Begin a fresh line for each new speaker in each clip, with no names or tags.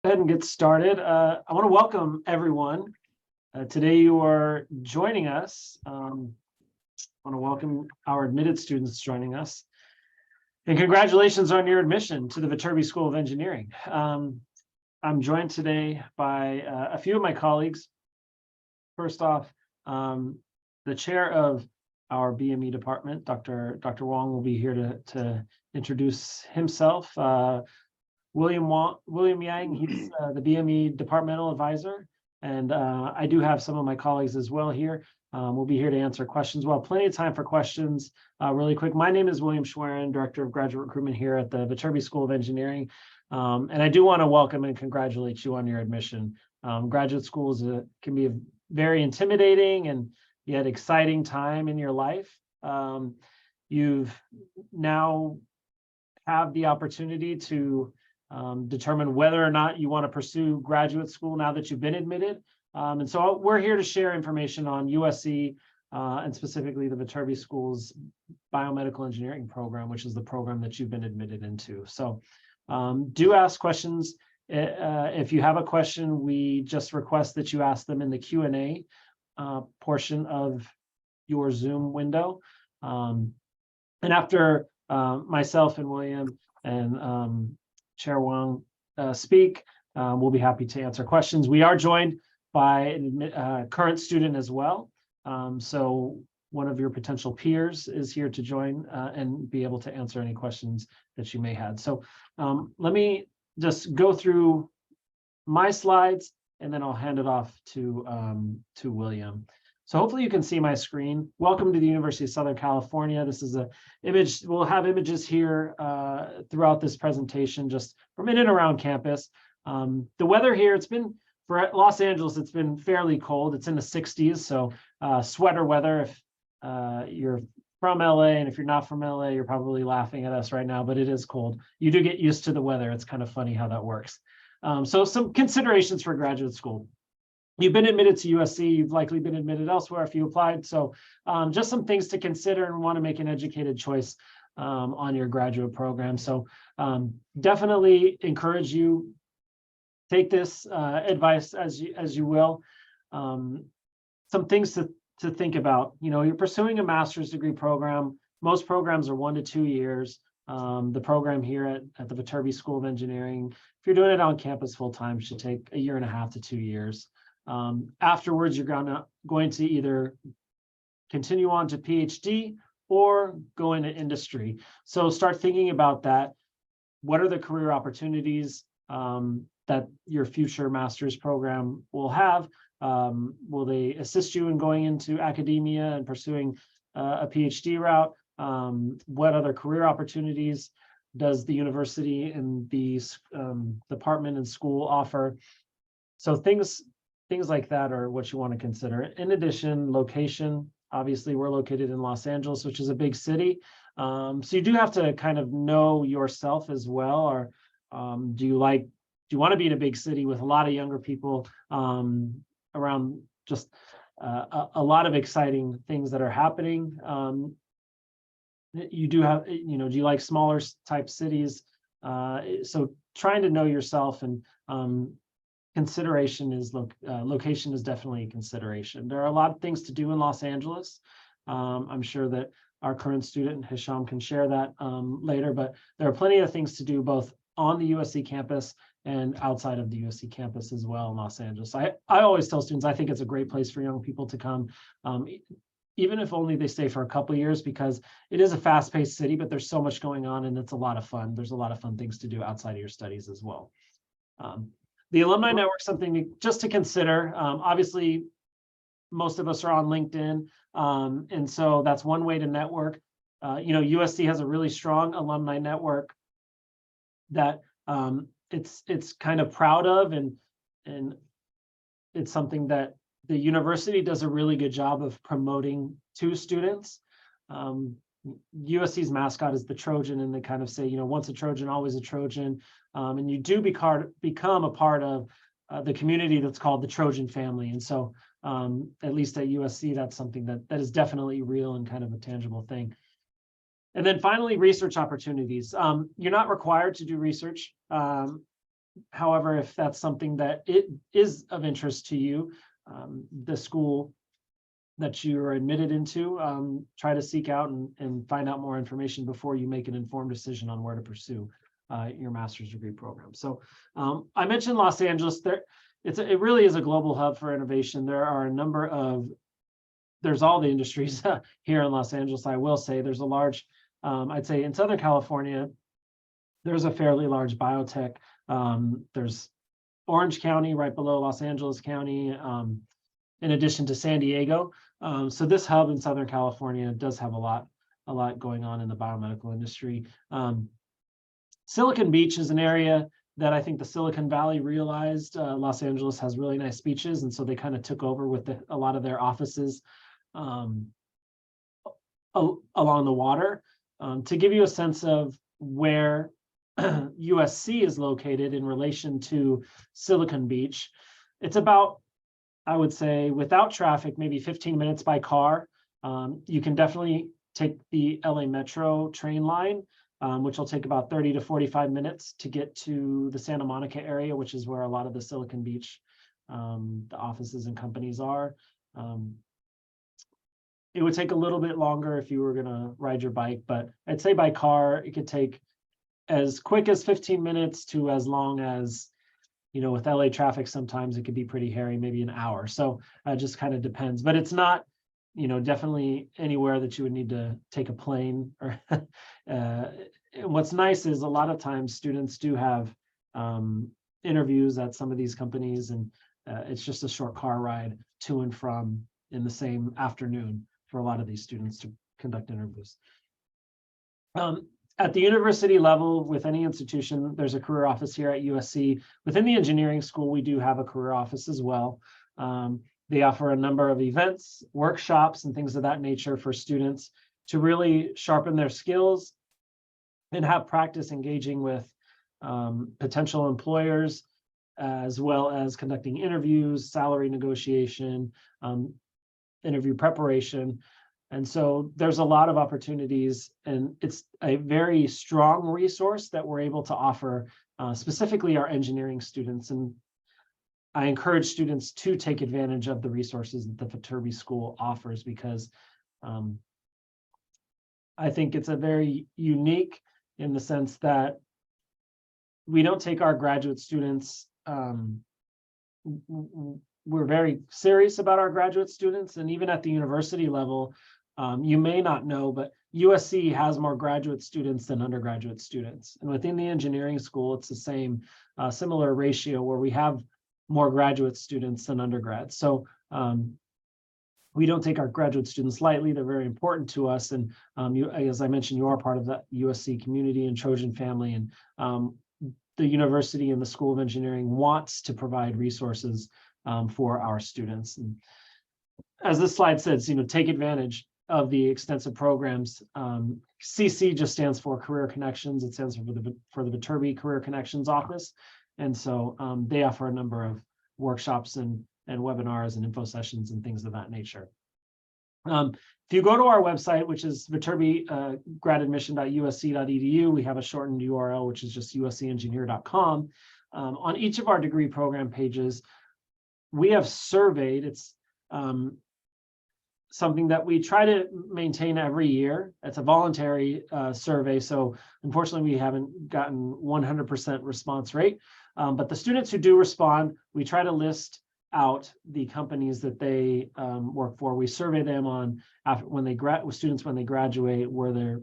Go ahead and get started. I want to welcome everyone. Today you are joining us. I want to welcome our admitted students joining us. And congratulations on your admission to the Veterinary School of Engineering. I'm joined today by a few of my colleagues. First off, the chair of our BME department, Dr. Wong, will be here to introduce himself. William Yang, he's the BME departmental advisor, and I do have some of my colleagues as well here. We'll be here to answer questions. We'll have plenty of time for questions. Really quick, my name is William Chang, Director of Graduate Recruitment here at the Veterinary School of Engineering, and I do want to welcome and congratulate you on your admission. Graduate schools can be a very intimidating and yet exciting time in your life. You've now have the opportunity to determine whether or not you want to pursue graduate school now that you've been admitted. And so we're here to share information on USC and specifically the Veterinary School's Biomedical Engineering program, which is the program that you've been admitted into. So do ask questions. If you have a question, we just request that you ask them in the Q&A portion of your Zoom window. And after myself and William and Chair Wong speak, we'll be happy to answer questions. We are joined by a current student as well. So one of your potential peers is here to join and be able to answer any questions that you may have. So let me just go through my slides and then I'll hand it off to William. So hopefully you can see my screen. Welcome to the University of Southern California. This is an image. We'll have images here throughout this presentation, just from in and around campus. The weather here, it's been, for Los Angeles, it's been fairly cold. It's in the 60s, so sweater weather if you're from LA, and if you're not from LA, you're probably laughing at us right now, but it is cold. You do get used to the weather. It's kind of funny how that works. So some considerations for graduate school. You've been admitted to USC, you've likely been admitted elsewhere if you applied. So just some things to consider and want to make an educated choice on your graduate program. So definitely encourage you, take this advice as you will. Some things to think about. You know, you're pursuing a master's degree program. Most programs are 1 to 2 years. The program here at the Veterinary School of Engineering, if you're doing it on campus full time, should take 1.5 years to 2 years. Afterwards, you're going to either continue on to PhD or go into industry. So start thinking about that. What are the career opportunities that your future master's program will have? Will they assist you in going into academia and pursuing a PhD route? What other career opportunities does the university and the department and school offer? So things like that are what you want to consider. In addition, location. Obviously, we're located in Los Angeles, which is a big city. So you do have to kind of know yourself as well. Or do you want to be in a big city with a lot of younger people around just a lot of exciting things that are happening? You do have, do you like smaller type cities? So trying to know yourself and consideration is location is definitely a consideration. There are a lot of things to do in Los Angeles. I'm sure that our current student Hisham can share that later, but there are plenty of things to do both on the USC campus and outside of the USC campus as well in Los Angeles. I always tell students I think it's a great place for young people to come, even if only they stay for a couple of years, because it is a fast-paced city, but there's so much going on and it's a lot of fun. There's a lot of fun things to do outside of your studies as well. The alumni network, something just to consider. Obviously, most of us are on LinkedIn, and so that's one way to network. USC has a really strong alumni network that it's kind of proud of, and it's something that the university does a really good job of promoting to students. USC's mascot is the Trojan, and they kind of say, once a Trojan, always a Trojan. And you do become a part of the community that's called the Trojan family. And so at least at USC, that's something that is definitely real and kind of a tangible thing. And then finally, research opportunities. You're not required to do research. However, if that's something that it is of interest to you, the school that you're admitted into, try to seek out and find out more information before you make an informed decision on where to pursue your master's degree program. So I mentioned Los Angeles. It really is a global hub for innovation. There are a number of, there's all the industries here in Los Angeles. I will say there's a large, I'd say in Southern California, there's a fairly large biotech. There's Orange County right below Los Angeles County, in addition to San Diego. So this hub in Southern California does have a lot going on in the biomedical industry. Silicon Beach is an area that I think the Silicon Valley realized Los Angeles has really nice beaches, and so they kind of took over with a lot of their offices along the water. To give you a sense of where USC is located in relation to Silicon Beach, it's about, I would say, without traffic, maybe 15 minutes by car. You can definitely take the LA Metro train line, which will take about 30 to 45 minutes to get to the Santa Monica area, which is where a lot of the Silicon Beach, the offices and companies are. It would take a little bit longer if you were going to ride your bike, but I'd say by car, it could take as quick as 15 minutes to as long as, with LA traffic, sometimes it could be pretty hairy, maybe an hour. So it just kind of depends, but it's not, definitely anywhere that you would need to take a plane. Or what's nice is a lot of times students do have interviews at some of these companies, and it's just a short car ride to and from in the same afternoon for a lot of these students to conduct interviews. At the university level, with any institution, there's a career office here at USC. Within the engineering school, we do have a career office as well. They offer a number of events, workshops, and things of that nature for students to really sharpen their skills and have practice engaging with potential employers, as well as conducting interviews, salary negotiation, interview preparation. And so there's a lot of opportunities, and it's a very strong resource that we're able to offer specifically our engineering students. And I encourage students to take advantage of the resources that the Viterbi School offers, because I think it's a very unique in the sense that we don't take our graduate students, we're very serious about our graduate students, and even at the university level, you may not know, but USC has more graduate students than undergraduate students. And within the engineering school, it's the same, similar ratio where we have more graduate students than undergrads. So we don't take our graduate students lightly. They're very important to us. And as I mentioned, you are part of the USC community and Trojan family. And the university and the School of Engineering wants to provide resources for our students. And as this slide says, take advantage of the extensive programs. CC just stands for Career Connections. It stands for the Viterbi Career Connections Office. And so they offer a number of workshops and webinars and info sessions and things of that nature. If you go to our website, which is viterbigradadmission.usc.edu, we have a shortened URL, which is just uscengineer.com. On each of our degree program pages, we have surveyed. It's something that we try to maintain every year. It's a voluntary survey, so unfortunately we haven't gotten 100% response rate. But the students who do respond, we try to list out the companies that they work for. We survey them on when they graduate, where they're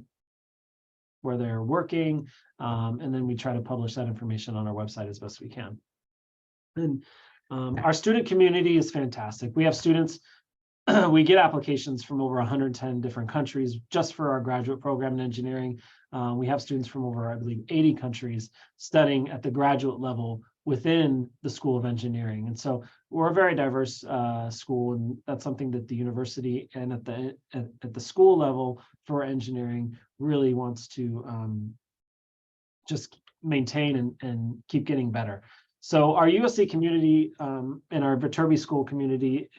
working, and then we try to publish that information on our website as best we can. And our student community is fantastic. We have students. We get applications from over 110 different countries just for our graduate program in engineering. We have students from over, I believe, 80 countries studying at the graduate level within the School of Engineering. And so we're a very diverse school, and that's something that the university and at the school level for engineering really wants to just maintain and keep getting better. So our USC community and our Viterbi School community,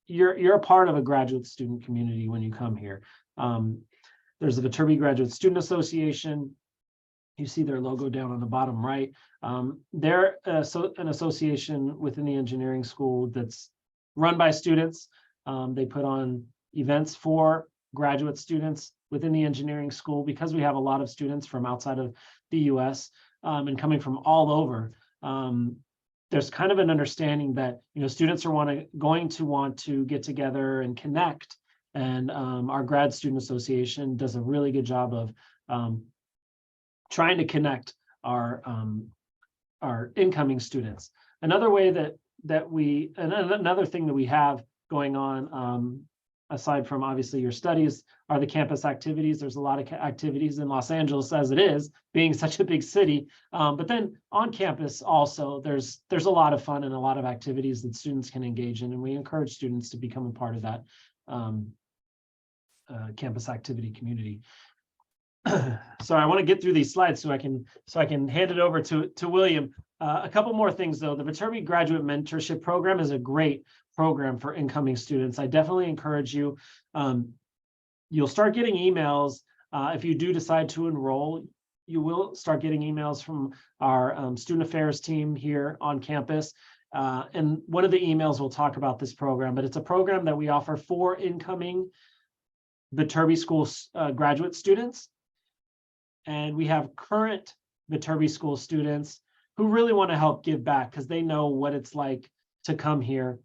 you're a part of a graduate student community when you come here. There's the Viterbi Graduate Student Association. You see their logo down on the bottom right. They're an association within the engineering school that's run by students. They put on events for graduate students within the engineering school because we have a lot of students from outside of the US and coming from all over. There's kind of an understanding that students are going to want to get together and connect. And our grad student association does a really good job of trying to connect our incoming students. Another way another thing that we have going on, aside from obviously your studies, are the campus activities. There's a lot of activities in Los Angeles as it is, being such a big city. But then on campus also, there's a lot of fun and a lot of activities that students can engage in, and we encourage students to become a part of that campus activity community. So I want to get through these slides so I can hand it over to William. A couple more things though. The Veterinary Graduate Mentorship Program is a great program for incoming students. I definitely encourage you. You'll start getting emails if you do decide to enroll. You will start getting emails from our student affairs team here on campus. And one of the emails will talk about this program, but it's a program that we offer for incoming Viterbi School graduate students. And we have current Viterbi School students who really want to help give back because they know what it's like to come here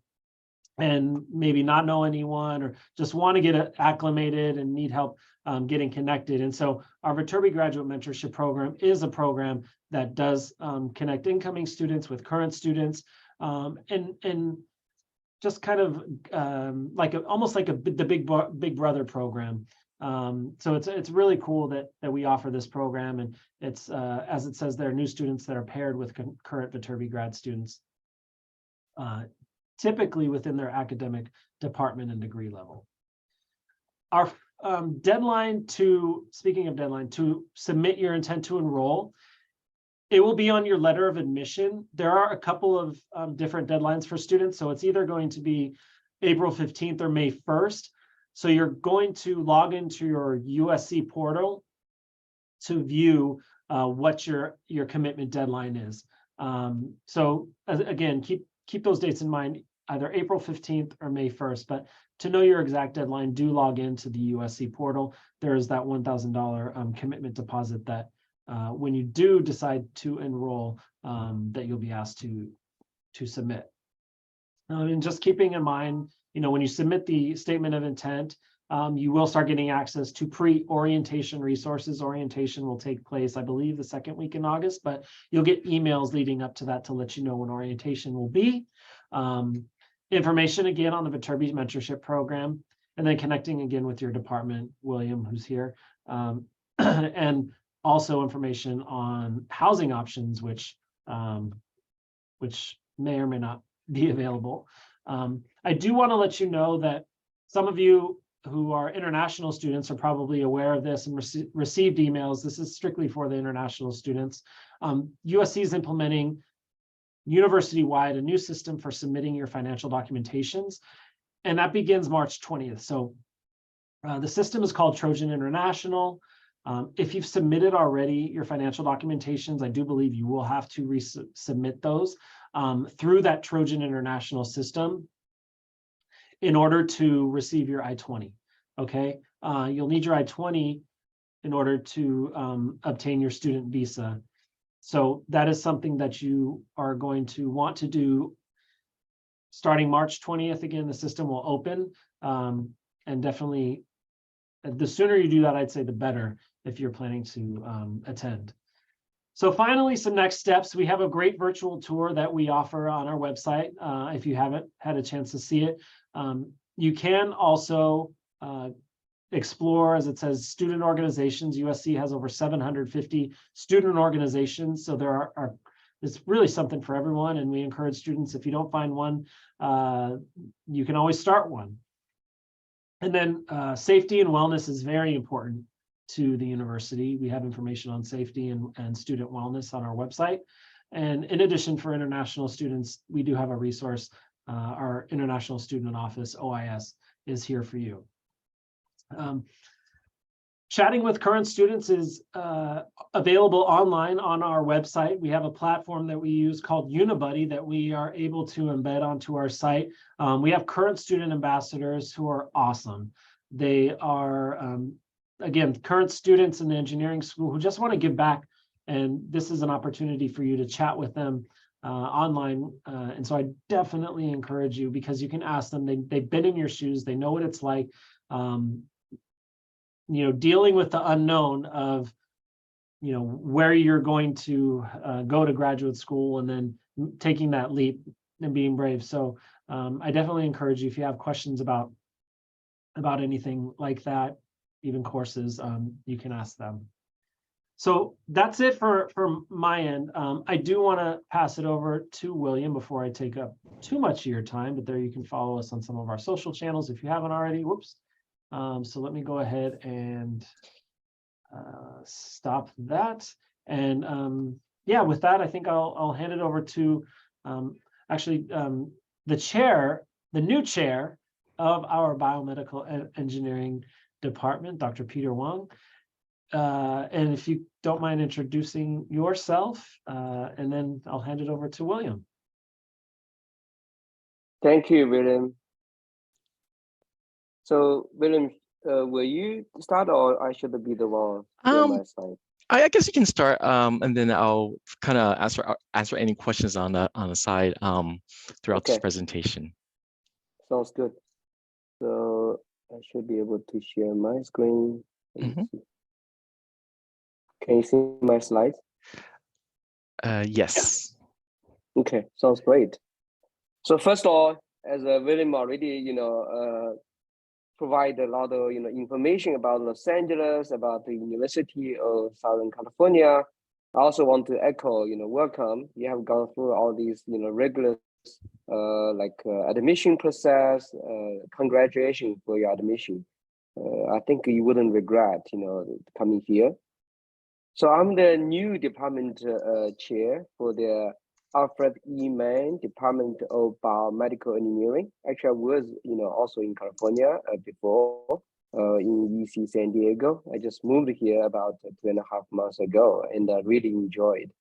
and maybe not know anyone or just want to get acclimated and need help getting connected. And so our Viterbi Graduate Mentorship Program is a program that does connect incoming students with current students and just kind of almost like the Big Brother program. So it's really cool that we offer this program, and it's as it says there, new students that are paired with current Viterbi grad students, typically within their academic department and degree level. Our deadline to submit your intent to enroll, it will be on your letter of admission. There are a couple of different deadlines for students, so it's either going to be April 15th or May 1st. So you're going to log into your USC portal to view what your commitment deadline is. So again, keep those dates in mind, either April 15th or May 1st. But to know your exact deadline, do log into the USC portal. There is that $1,000 commitment deposit that when you do decide to enroll, that you'll be asked to submit. And just keeping in mind, when you submit the statement of intent, you will start getting access to pre-orientation resources. Orientation will take place, I believe, the second week in August, but you'll get emails leading up to that to let you know when orientation will be. Information again on the Viterbi Mentorship Program, and then connecting again with your department, William, who's here, and also information on housing options, which may or may not be available. I do want to let you know that some of you who are international students are probably aware of this and received emails. This is strictly for the international students. USC is implementing university-wide a new system for submitting your financial documentations, and that begins March 20th. So the system is called Trojan International. If you've submitted already your financial documentations, I do believe you will have to resubmit those through that Trojan International system in order to receive your I-20, okay? You'll need your I-20 in order to obtain your student visa. So that is something that you are going to want to do starting March 20th. Again, the system will open, and definitely the sooner you do that, I'd say the better if you're planning to attend. So finally, some next steps. We have a great virtual tour that we offer on our website. If you haven't had a chance to see it, you can also explore, as it says, student organizations. USC has over 750 student organizations. So there it's really something for everyone. And we encourage students, if you don't find one, you can always start one. And then safety and wellness is very important to the university. We have information on safety and student wellness on our website. And in addition, for international students, we do have a resource. Our International Student Office, OIS, is here for you. Chatting with current students is available online on our website. We have a platform that we use called Unibuddy that we are able to embed onto our site. We have current student ambassadors who are awesome. They are, again, current students in the engineering school who just want to give back. And this is an opportunity for you to chat with them online. And so I definitely encourage you, because you can ask them, they've been in your shoes, they know what it's like. Dealing with the unknown of, where you're going to go to graduate school and then taking that leap and being brave. So I definitely encourage you, if you have questions about anything like that, even courses, you can ask them. So that's it for my end. I do want to pass it over to William before I take up too much of your time, but there you can follow us on some of our social channels if you haven't already. Whoops. So let me go ahead and stop that. And yeah, with that, I think I'll hand it over to the new chair of our biomedical engineering department, Dr. Peter Wong. And if you don't mind introducing yourself, and then I'll hand it over to William.
Thank you, William. So, William, will you start, or I should be the one on my side?
I guess you can start, and then I'll kind of answer any questions on the side throughout this presentation.
Sounds good. So I should be able to share my screen. Can you see my slides?
Yes.
Okay, sounds great. So first of all, as William already, provide a lot of information about Los Angeles, about the University of Southern California. I also want to echo, welcome. You have gone through all these, regular admission process. Congratulations for your admission. I think you wouldn't regret, coming here. So I'm the new department chair for the Alfred E. Mann Department of Biomedical Engineering. Actually, I was, also in California before, in UC San Diego. I just moved here about 2.5 months ago, and I really enjoyed.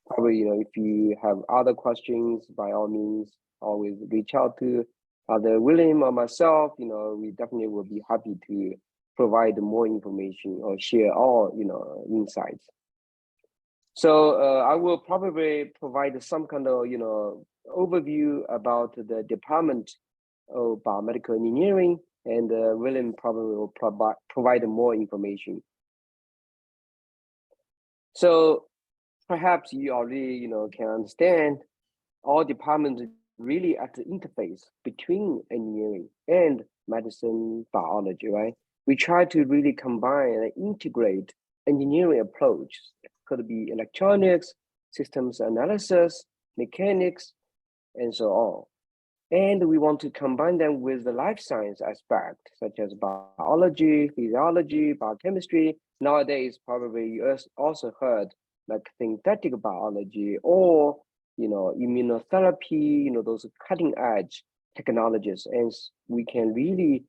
Probably, if you have other questions, by all means, always reach out to either William or myself. We definitely will be happy to provide more information or share all, insights. So I will probably provide some kind of, overview about the Department of Biomedical Engineering, and William probably will provide more information. So perhaps you already, can understand all departments really at the interface between engineering and medicine biology, right? We try to really combine and integrate engineering approach. Could be electronics, systems analysis, mechanics, and so on. And we want to combine them with the life science aspect, such as biology, physiology, biochemistry. Nowadays, probably you also heard like synthetic biology or, immunotherapy, those cutting edge technologies. And we can really,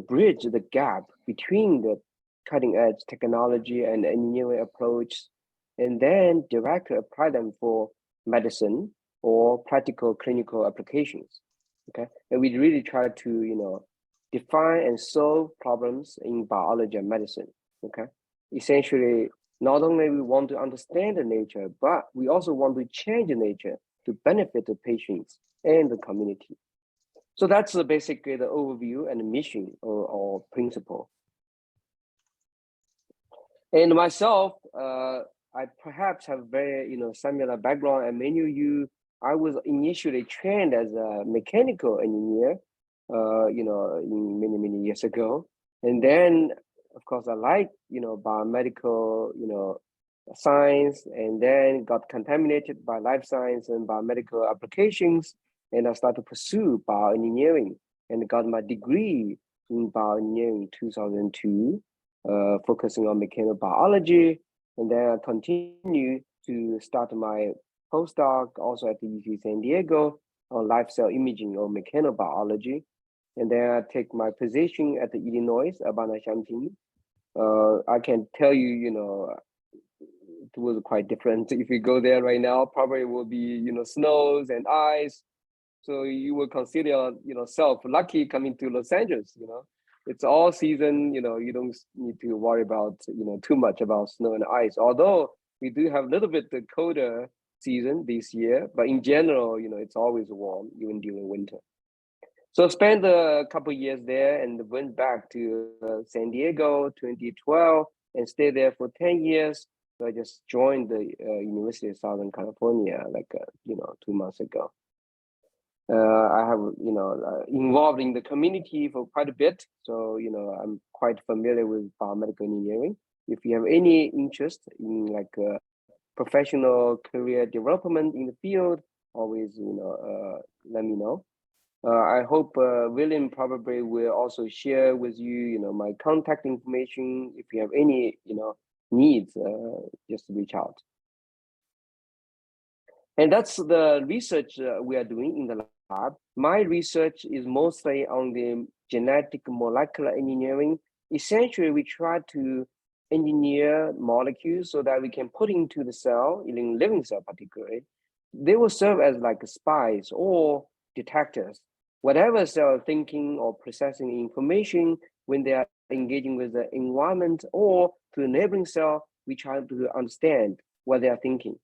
bridge the gap between the cutting edge technology and engineering approach, and then directly apply them for medicine or practical clinical applications. Okay, and we really try to, define and solve problems in biology and medicine. Okay, essentially, not only we want to understand the nature, but we also want to change the nature to benefit the patients and the community. So that's basically the overview and the mission or principle. And myself, I perhaps have very, similar background, and many of you, I was initially trained as a mechanical engineer, in many years ago. And then, of course, I like, biomedical, science, and then got contaminated by life science and biomedical applications. And I started to pursue bioengineering and got my degree in bioengineering in 2002, focusing on mechanobiology. And then I continue to start my postdoc also at the UC San Diego on life cell imaging or mechanobiology. And then I take my position at the Illinois Urbana-Champaign I can tell you, you know, it was quite different. If you go there right now, probably will be, you know, snows and ice. So you will consider, you know, self lucky coming to Los Angeles, you know. It's all season, you know, you don't need to worry about, you know, too much about snow and ice. Although we do have a little bit the colder season this year, but in general, you know, it's always warm, even during winter. So spent a couple of years there and went back to San Diego 2012 and stayed there for 10 years. So I just joined the University of Southern California like, you know, 2 months ago. I have, you know, involved in the community for quite a bit. So, you know, I'm quite familiar with biomedical engineering. If you have any interest in like professional career development in the field, always, you know, let me know. I hope William probably will also share with you, you know, my contact information. If you have any, you know, needs, just reach out. And that's the research we are doing in the lab. My research is mostly on the genetic molecular engineering. Essentially, we try to engineer molecules so that we can put into the cell, in living cell particularly. They will serve as like spies or detectors. Whatever cell thinking or processing information when they are engaging with the environment or to the neighboring cell, we try to understand what they are thinking.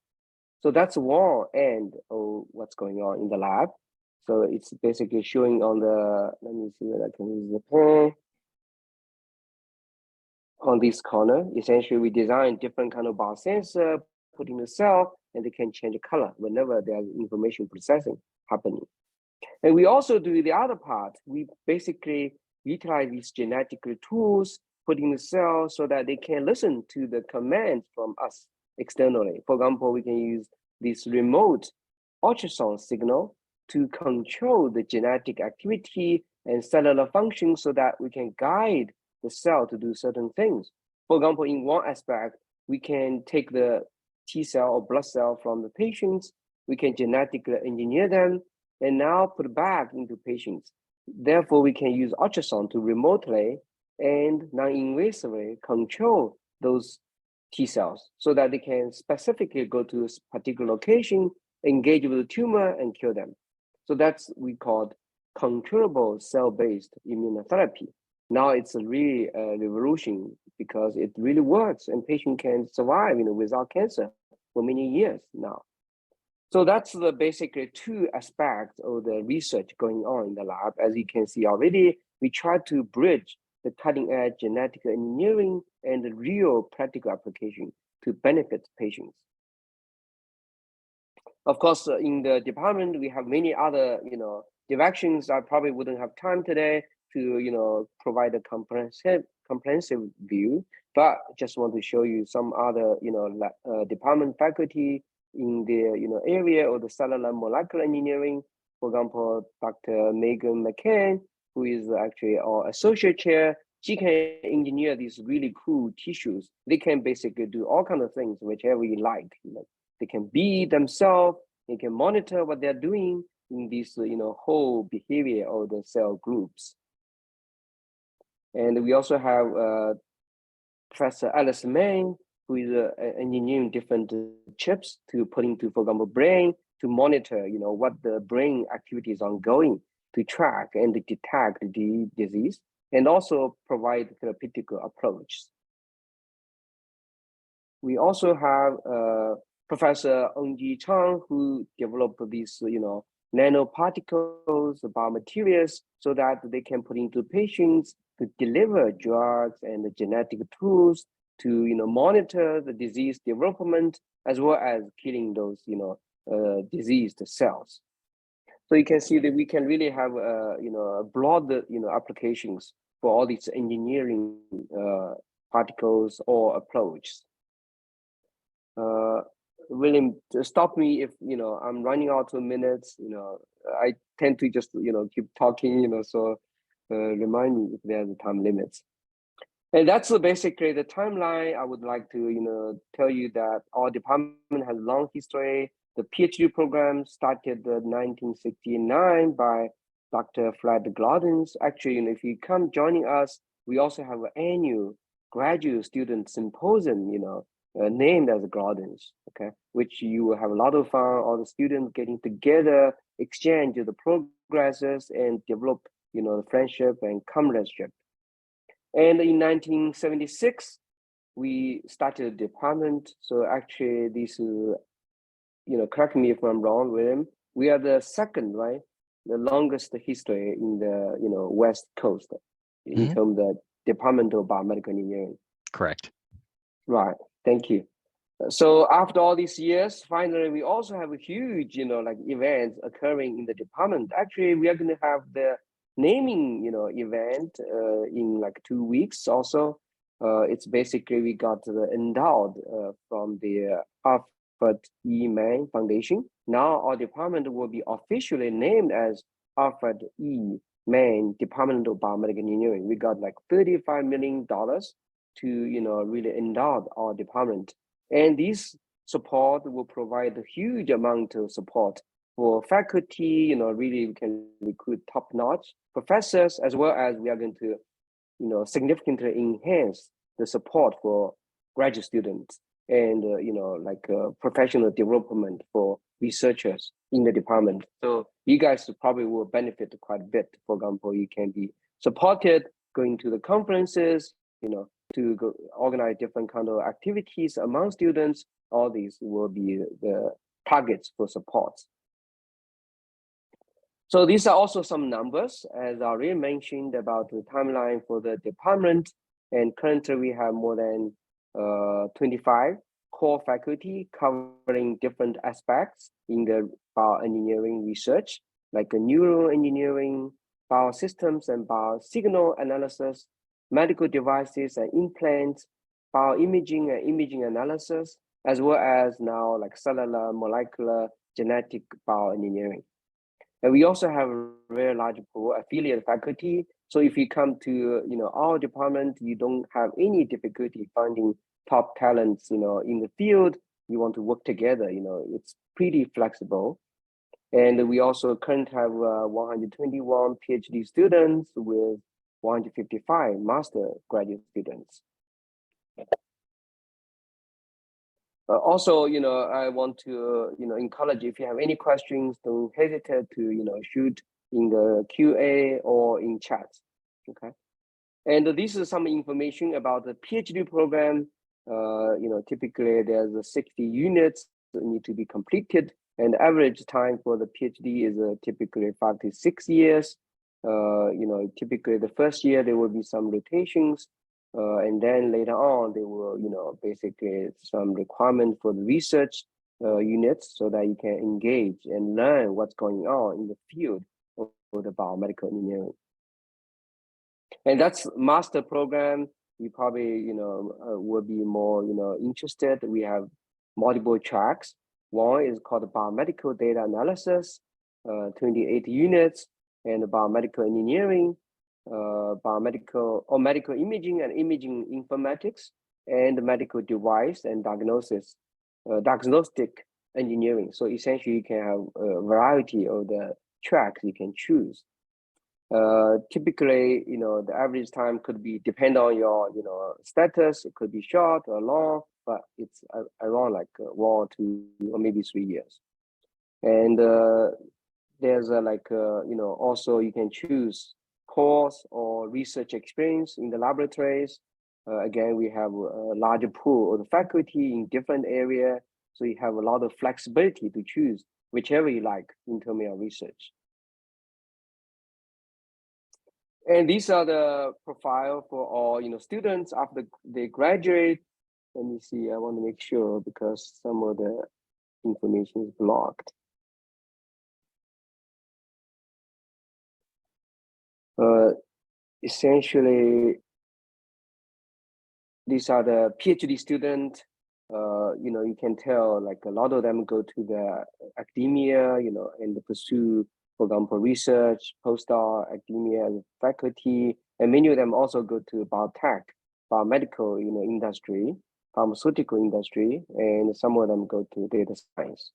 So that's one end of what's going on in the lab. So it's basically showing on the, let me see whether I can use the pen. On this corner, essentially we design different kind of biosensor, put in the cell, and they can change the color whenever there's information processing happening. And we also do the other part. We basically utilize these genetic tools, put in the cell so that they can listen to the commands from us externally. For example, we can use this remote ultrasound signal to control the genetic activity and cellular function so that we can guide the cell to do certain things. For example, in one aspect, we can take the T cell or blood cell from the patients, we can genetically engineer them, and now put back into patients. Therefore, we can use ultrasound to remotely and non-invasively control those T cells so that they can specifically go to a particular location, engage with the tumor and kill them. So that's we call controllable cell-based immunotherapy. Now it's a really revolution because it really works and patient can survive, you know, without cancer for many years now. So that's the basically two aspects of the research going on in the lab. As you can see already, we try to bridge the cutting edge genetic engineering and the real practical application to benefit patients. Of course, in the department, we have many other, you know, directions. I probably wouldn't have time today to, you know, provide a comprehensive view, but just want to show you some other, you know, department faculty in the, you know, area of the cellular molecular engineering. For example, Dr. Megan McCain, who is actually our associate chair, she can engineer these really cool tissues. They can basically do all kinds of things, whichever you like. You know, they can be themselves. They can monitor what they're doing in this, you know, whole behavior of the cell groups. And we also have Professor Alice Mang, who is engineering different chips to put into, for example, brain to monitor, you know, what the brain activity is ongoing to track and detect the disease, and also provide therapeutic approach. We also have Professor William Chang, who developed these, you know, nanoparticles, biomaterials, so that they can put into patients to deliver drugs and the genetic tools to, you know, monitor the disease development as well as killing those, you know, diseased cells. So you can see that we can really have, you know, a broad, you know, applications for all these engineering particles or approaches. William, stop me if, you know, I'm running out of minutes. You know, I tend to just, you know, keep talking, you know, so remind me if there's a time limits. And that's basically the timeline. I would like to, you know, tell you that our department has a long history. The PhD program started in 1969 by Dr. Fred Glaudens. Actually, you know, if you come joining us, we also have an annual graduate student symposium, named as Gardens, okay, which you will have a lot of fun, all the students getting together, exchange the progresses and develop, the friendship and comradeship. And in 1976, we started a department. So actually this is, correct me if I'm wrong, William, we are the second, right? The longest history in the, West Coast in terms of the Department of Biomedical Engineering.
Correct.
Right, thank you. So after all these years, finally, we also have a huge, events occurring in the department. Actually, we are going to have the naming, event in like 2 weeks also. It's basically, we got the endowed from the Alfred E. Mann Foundation. Now our department will be officially named as Alfred E. Mann Department of Biomedical Engineering. We got like $35 million to, really endow our department. And this support will provide a huge amount of support for faculty, really we can recruit top-notch professors, as well as we are going to, significantly enhance the support for graduate students and, professional development for researchers in the department. So you guys probably will benefit quite a bit. For example, you can be supported going to the conferences, to go organize different kind of activities among students. All these will be the targets for support. So these are also some numbers, as I already mentioned, about the timeline for the department. And currently we have more than 25 core faculty covering different aspects in the bioengineering research, like neuroengineering, biosystems and biosignal analysis, medical devices and implants, bioimaging and imaging analysis, as well as now like cellular, molecular, genetic bioengineering. And we also have a very large pool affiliate faculty. So if you come to our department, you don't have any difficulty finding top talents in the field. You want to work together, it's pretty flexible. And we also currently have 121 PhD students with 155 master graduate students. Also, I want to, encourage, if you have any questions, don't hesitate to, shoot in the QA or in chat, okay? And this is some information about the PhD program. Typically there's 60 units that need to be completed, and the average time for the PhD is typically 5 to 6 years. Typically the first year there will be some rotations, and then later on they will, basically some requirement for the research units so that you can engage and learn what's going on in the field of the biomedical engineering. And that's master program. You probably, will be more, interested. We have multiple tracks. One is called biomedical data analysis, 28 units, and biomedical engineering, biomedical or medical imaging and imaging informatics, and medical device and diagnosis, diagnostic engineering. So essentially you can have a variety of the tracks you can choose. Typically, the average time could be depend on your, status. It could be short or long, but it's around like 1 or 2 or maybe 3 years. And there's also you can choose course or research experience in the laboratories. Again, we have a larger pool of the faculty in different area, so you have a lot of flexibility to choose whichever you like in terms of research. And these are the profile for all students after they graduate. Let me see, I want to make sure because some of the information is blocked. Essentially, these are the PhD students. You can tell like a lot of them go to the academia, and pursue, for example, research, postdoc, academia, faculty, and many of them also go to biotech, biomedical, industry, pharmaceutical industry, and some of them go to data science.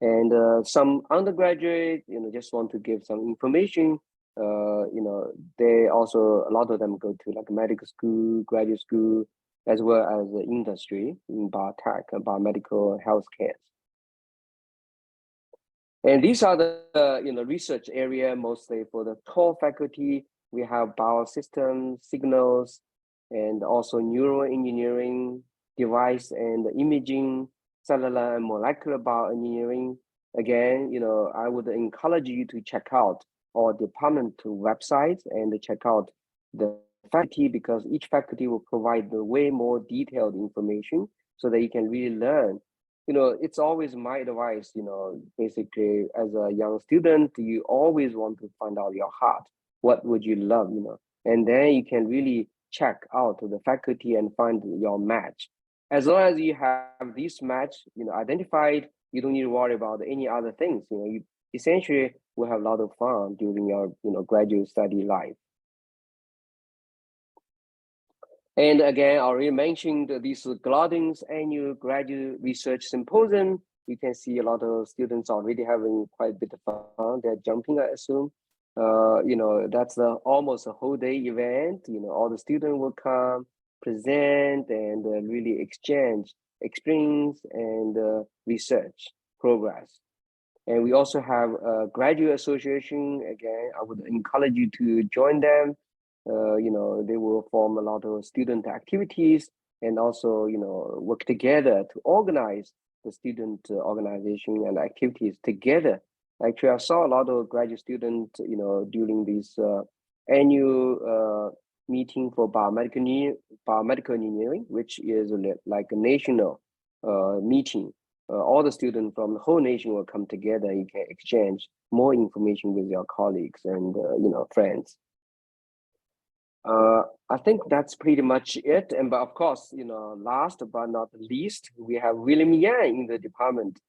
And some undergraduate, just want to give some information. they also, a lot of them go to like medical school, graduate school, as well as the industry in biotech and biomedical healthcare. And these are the research area mostly for the core faculty. We have biosystems, signals, and also neuroengineering, device and imaging, cellular and molecular bioengineering. Again, I would encourage you to check out our department website and check out the faculty, because each faculty will provide the way more detailed information so that you can really learn. It's always my advice, basically as a young student, you always want to find out your heart. What would you love, and then you can really check out the faculty and find your match. As long as you have this match, identified, you don't need to worry about any other things. You essentially will have a lot of fun during your, graduate study life. And again, I already mentioned this Gladden's annual graduate research symposium. You can see a lot of students already having quite a bit of fun. They're jumping, I assume. That's almost a whole day event. All the students will come, present, and really exchange experience and research progress. And we also have a graduate association. Again, I would encourage you to join them. They will form a lot of student activities and also, work together to organize the student organization and activities together. Actually, I saw a lot of graduate students, during this annual meeting for biomedical engineering, which is like a national meeting. All the students from the whole nation will come together. You can exchange more information with your colleagues and friends. I think that's pretty much it. But of course, last but not least, we have William Yang in the department.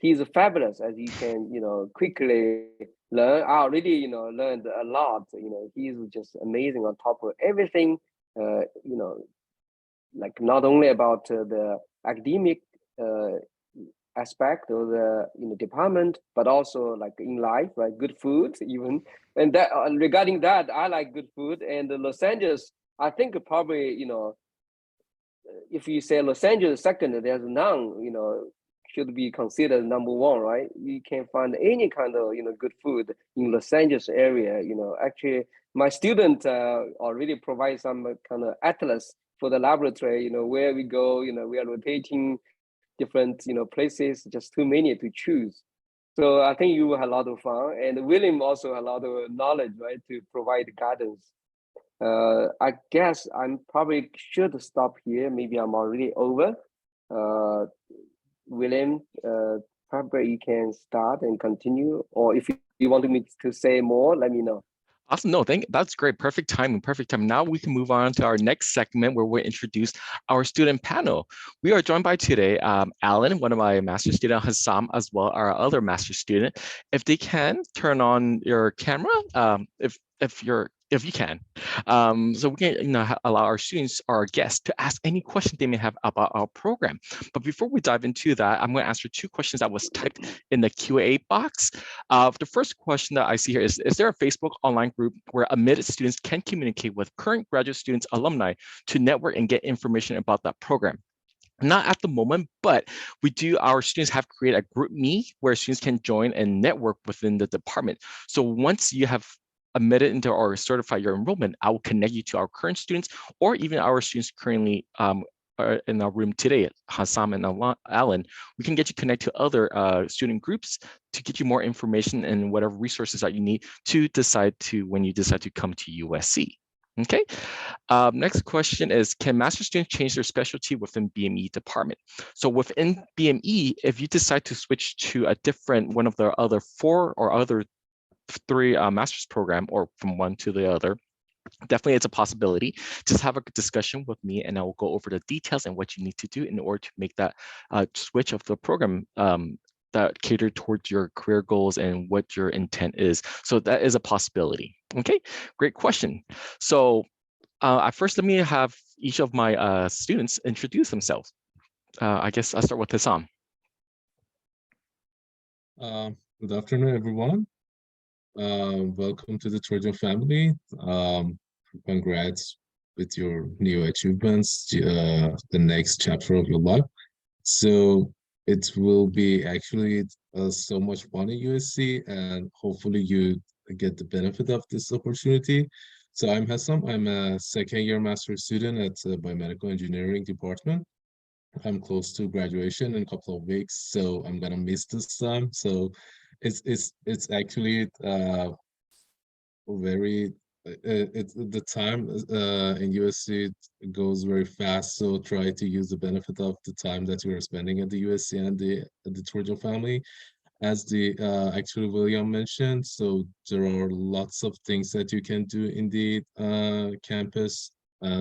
He's fabulous, as you can, quickly learn. I already, learned a lot. He's just amazing on top of everything. Like not only about the academic aspect of the department, but also like in life, right? Good food, even. And that regarding that, I like good food. And Los Angeles, I think probably if you say Los Angeles second, there's none. Should be considered number one, right? You can't find any kind of good food in Los Angeles area. Actually, my student already provide some kind of atlas for the laboratory. Where we go. We are rotating different places, just too many to choose. So I think you will have a lot of fun, and William also a lot of knowledge, right, to provide guidance. I guess I'm probably should stop here. Maybe I'm already over. William, probably you can start and continue, or if you want me to say more, let me know.
Awesome. No, that's great. Perfect timing. Perfect time. Now we can move on to our next segment where we'll introduce our student panel. We are joined by today, Alan, one of my master's student, Hassam, as well our other master's student. If they can turn on your camera, if you can, so we can allow our students, our guests, to ask any question they may have about our program. But before we dive into that, I'm going to answer two questions that was typed in the Q&A box. The first question that I see here is there a Facebook online group where admitted students can communicate with current graduate students, alumni, to network and get information about that program? Not at the moment, but our students have created a group me where students can join and network within the department. So once you have admitted into or certified your enrollment, I will connect you to our current students or even our students currently in our room today, Hassam and Alan. We can get you connected to other student groups to get you more information and whatever resources that you need to when you decide to come to USC. Okay. Next question is, can master students change their specialty within BME department? So within BME, if you decide to switch to a different one of the other 4 or other 3 master's program, or from one to the other, definitely it's a possibility. Just have a discussion with me and I will go over the details and what you need to do in order to make that switch of the program that cater towards your career goals and what your intent is. So that is a possibility. Okay, great question. So first, let me have each of my students introduce themselves. I guess I'll start with Hassam.
Good afternoon, everyone. Welcome to the Trojan family. Congrats with your new achievements, the next chapter of your life. So it will be actually so much fun at USC, and hopefully you get the benefit of this opportunity. So I'm Hassam. I'm a second-year master's student at the Biomedical Engineering department. I'm close to graduation in a couple of weeks, so I'm gonna miss this time. So it's actually very it's the time in USC goes very fast, so try to use the benefit of the time that you are spending at the USC and the Trojan family. As the actually William mentioned, so there are lots of things that you can do in the campus.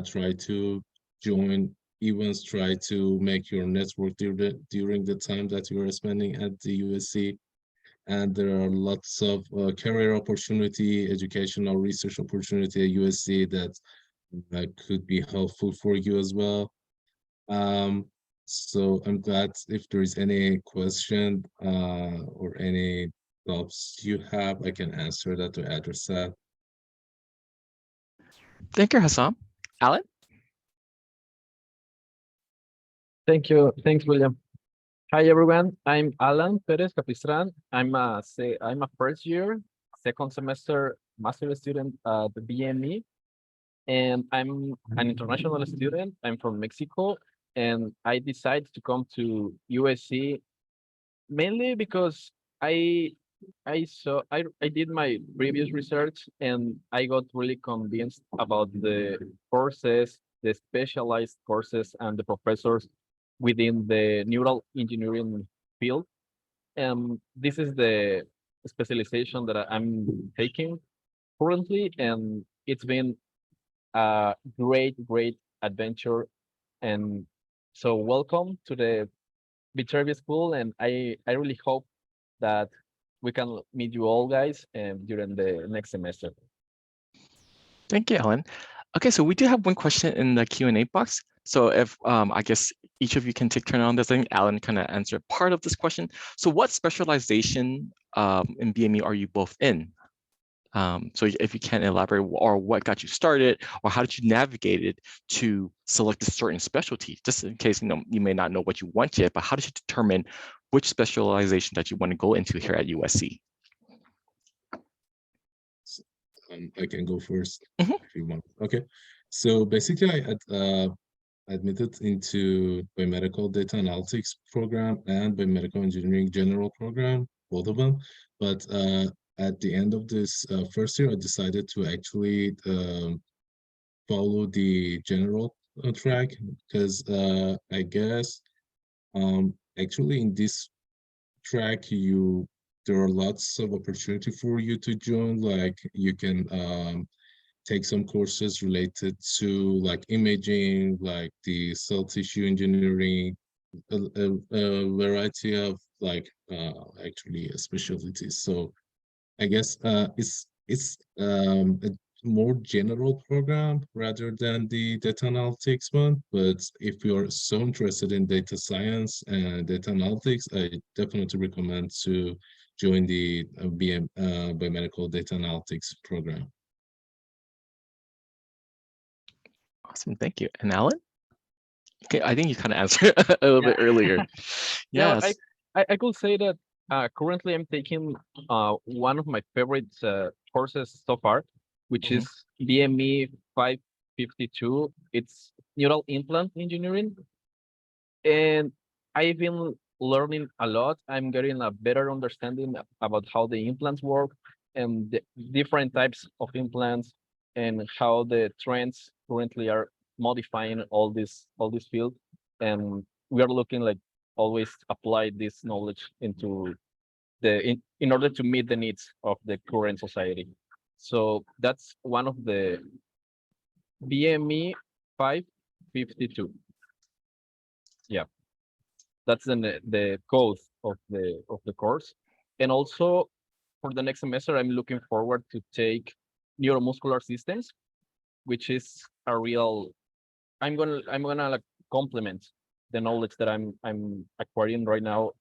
Try to join events, try to make your network during the time that you are spending at the USC. And there are lots of career opportunity, educational research opportunity at USC that could be helpful for you as well. So I'm glad if there is any question or any thoughts you have, I can answer that to address that.
Thank you, Hassam. Alan?
Thank you. Thanks, William. Hi, everyone. I'm Alan Perez Capistran. I'm a first year, second semester master student at the BME, and I'm an international student. I'm from Mexico, and I decided to come to USC mainly because I did my previous research and I got really convinced about the courses, the specialized courses, and the professors within the neural engineering field. And this is the specialization that I'm taking currently, and it's been a great adventure. And so welcome to the Veterinary School, and I really hope that we can meet you all guys during the next semester.
Thank you, Alan. Okay, so we do have one question in the Q&A box. So if I guess each of you can take turn on this. I think Alan kind of answered part of this question. So what specialization in BME are you both in? So if you can elaborate, or what got you started, or how did you navigate it to select a certain specialty? Just in case you may not know what you want yet, but how did you determine which specialization that you want to go into here at USC?
I can go first if you want. Okay, so basically I had admitted into biomedical data analytics program and biomedical engineering general program, both of them. But at the end of this first year, I decided to actually follow the general track because I guess actually in this track there are lots of opportunity for you to join. Like you can take some courses related to like imaging, like the cell tissue engineering, a variety of like actually specialties. So I guess it's a more general program rather than the data analytics one. But if you're so interested in data science and data analytics, I definitely recommend to join the biomedical data analytics program.
Awesome, thank you. And Alan? Okay, I think you kind of answered a little bit earlier.
Yeah,
Yes.
I could say that currently I'm taking one of my favorite courses so far, which is BME 552. It's neural implant engineering. And I've been learning a lot. I'm getting a better understanding about how the implants work and the different types of implants and how the trends currently are modifying all this field. And we are looking like always apply this knowledge into in order to meet the needs of the current society. So that's one of the BME 552. Yeah, that's the code of the course. And also for the next semester, I'm looking forward to take neuromuscular systems, which is a real. I'm gonna like complement the knowledge that I'm acquiring right now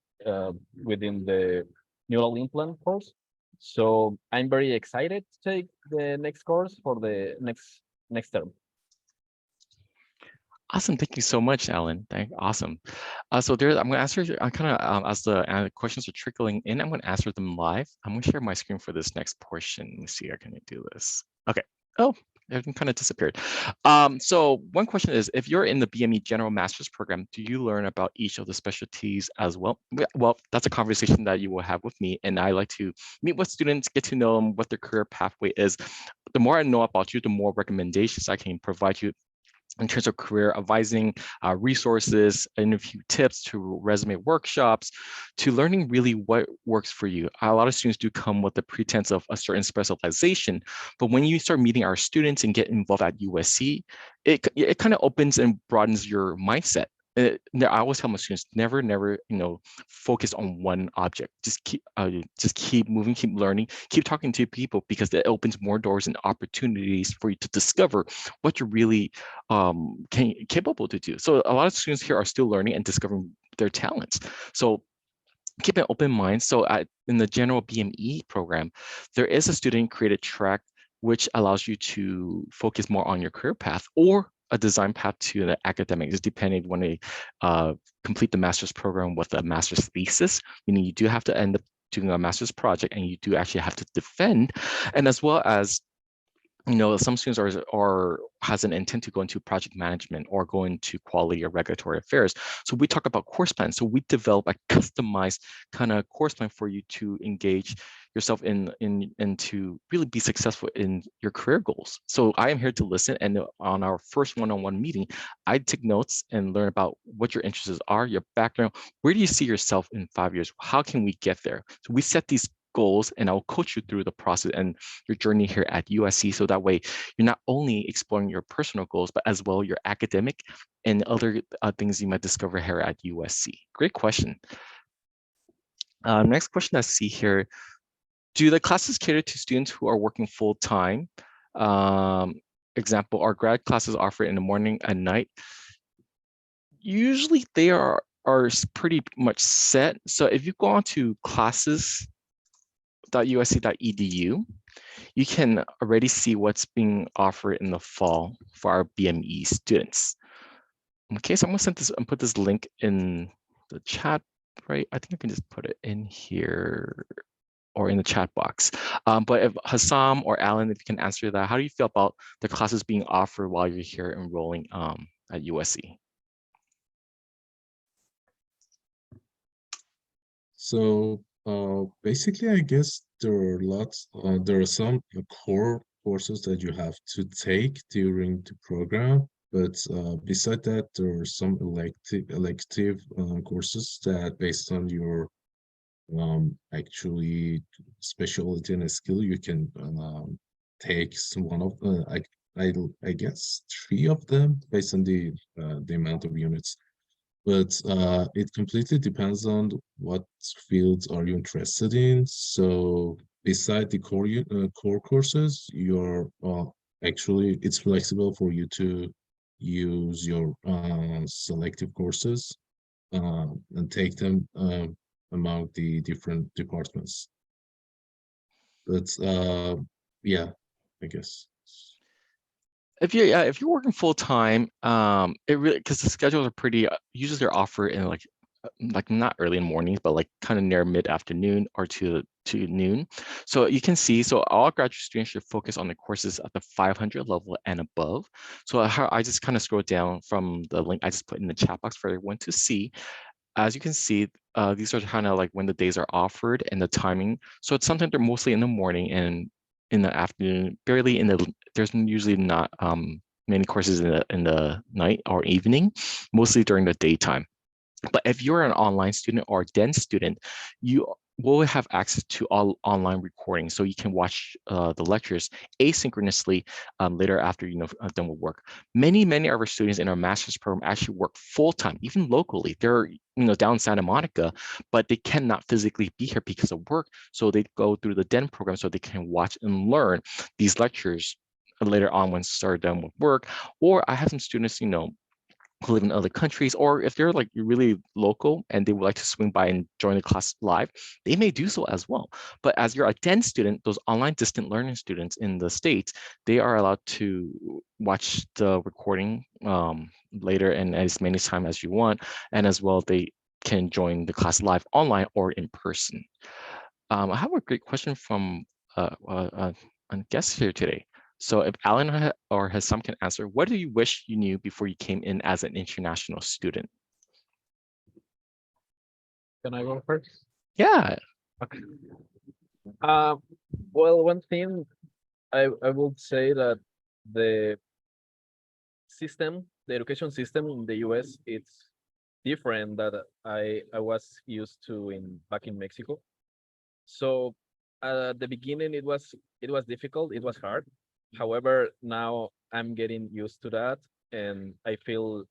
within the neural implant course. So I'm very excited to take the next course for the next term.
Awesome. Thank you so much, Alan. Awesome. So there, I'm going to answer kind of as the questions are trickling in, I'm going to answer them live. I'm going to share my screen for this next portion. Let me see. Can I do this? Okay. Oh, everything kind of disappeared. So one question is, if you're in the BME General Master's Program, do you learn about each of the specialties as well? Well, that's a conversation that you will have with me. And I like to meet with students, get to know them, what their career pathway is. The more I know about you, the more recommendations I can provide you in terms of career advising, resources, interview tips, to resume workshops, to learning really what works for you. A lot of students do come with the pretense of a certain specialization, but when you start meeting our students and get involved at USC, it kind of opens and broadens your mindset. I always tell my students, never, focus on one object. Just keep moving, keep learning, keep talking to people, because it opens more doors and opportunities for you to discover what you're really capable to do. So a lot of students here are still learning and discovering their talents. So keep an open mind. So in the general BME program, there is a student created track which allows you to focus more on your career path, or a design path to the academic, just depending when they complete the master's program with a master's thesis, meaning you do have to end up doing a master's project and you do actually have to defend, and as well as some students has an intent to go into project management or go into quality or regulatory affairs. So we talk about course plans. So we develop a customized kind of course plan for you to engage yourself in to really be successful in your career goals. So I am here to listen, and on our first one-on-one meeting, I take notes and learn about what your interests are, your background, where do you see yourself in 5 years? How can we get there? So we set these goals, and I'll coach you through the process and your journey here at USC. So that way you're not only exploring your personal goals, but as well your academic and other things you might discover here at USC. Great question. Next question I see here. Do the classes cater to students who are working full-time? Example, are grad classes offered in the morning and night? Usually they are pretty much set. So if you go on to classes.usc.edu, you can already see what's being offered in the fall for our BME students. Okay, so I'm gonna put this link in the chat, right? I think I can just put it in here or in the chat box. But if Hassam or Alan, if you can answer that, how do you feel about the classes being offered while you're here enrolling at USC?
So basically, I guess there are some core courses that you have to take during the program, but beside that, there are some elective courses that, based on your actually specialty and a skill, you can take one of I guess 3 of them based on the amount of units. But it completely depends on what fields are you interested in. So beside the core courses, you're actually, it's flexible for you to use your selective courses and take them among the different departments. But yeah, I guess.
If you're working full time, it really, because the schedules are pretty usually they're offered in like not early in the mornings, but like kind of near mid-afternoon or to noon. So you can see, so all graduate students should focus on the courses at the 500 level and above. So I just kind of scroll down from the link I just put in the chat box for everyone to see. As you can see, these are kind of like when the days are offered and the timing. So it's sometimes they're mostly in the morning and in the afternoon, barely in the, there's usually not many courses in the night or evening, mostly during the daytime. But if you're an online student or a dense student, you will have access to all online recordings. So you can watch the lectures asynchronously later after done with work. Many of our students in our master's program actually work full-time, even locally. They're down in Santa Monica, but they cannot physically be here because of work. So they go through the DEN program so they can watch and learn these lectures later on when they're done with work. Or I have some students, who live in other countries, or if they're like really local and they would like to swing by and join the class live, they may do so as well. But as you're a DEN student, those online distant learning students in the States, they are allowed to watch the recording later and as many times as you want. And as well, they can join the class live online or in person. I have a great question from a guest here today. So if Alan or Hassam can answer, what do you wish you knew before you came in as an international student?
Can I go first?
Yeah.
Okay. Well, one thing I would say that the education system in the US, it's different that I was used to back in Mexico. So at the beginning it was difficult, it was hard. However, now I'm getting used to that, and I feel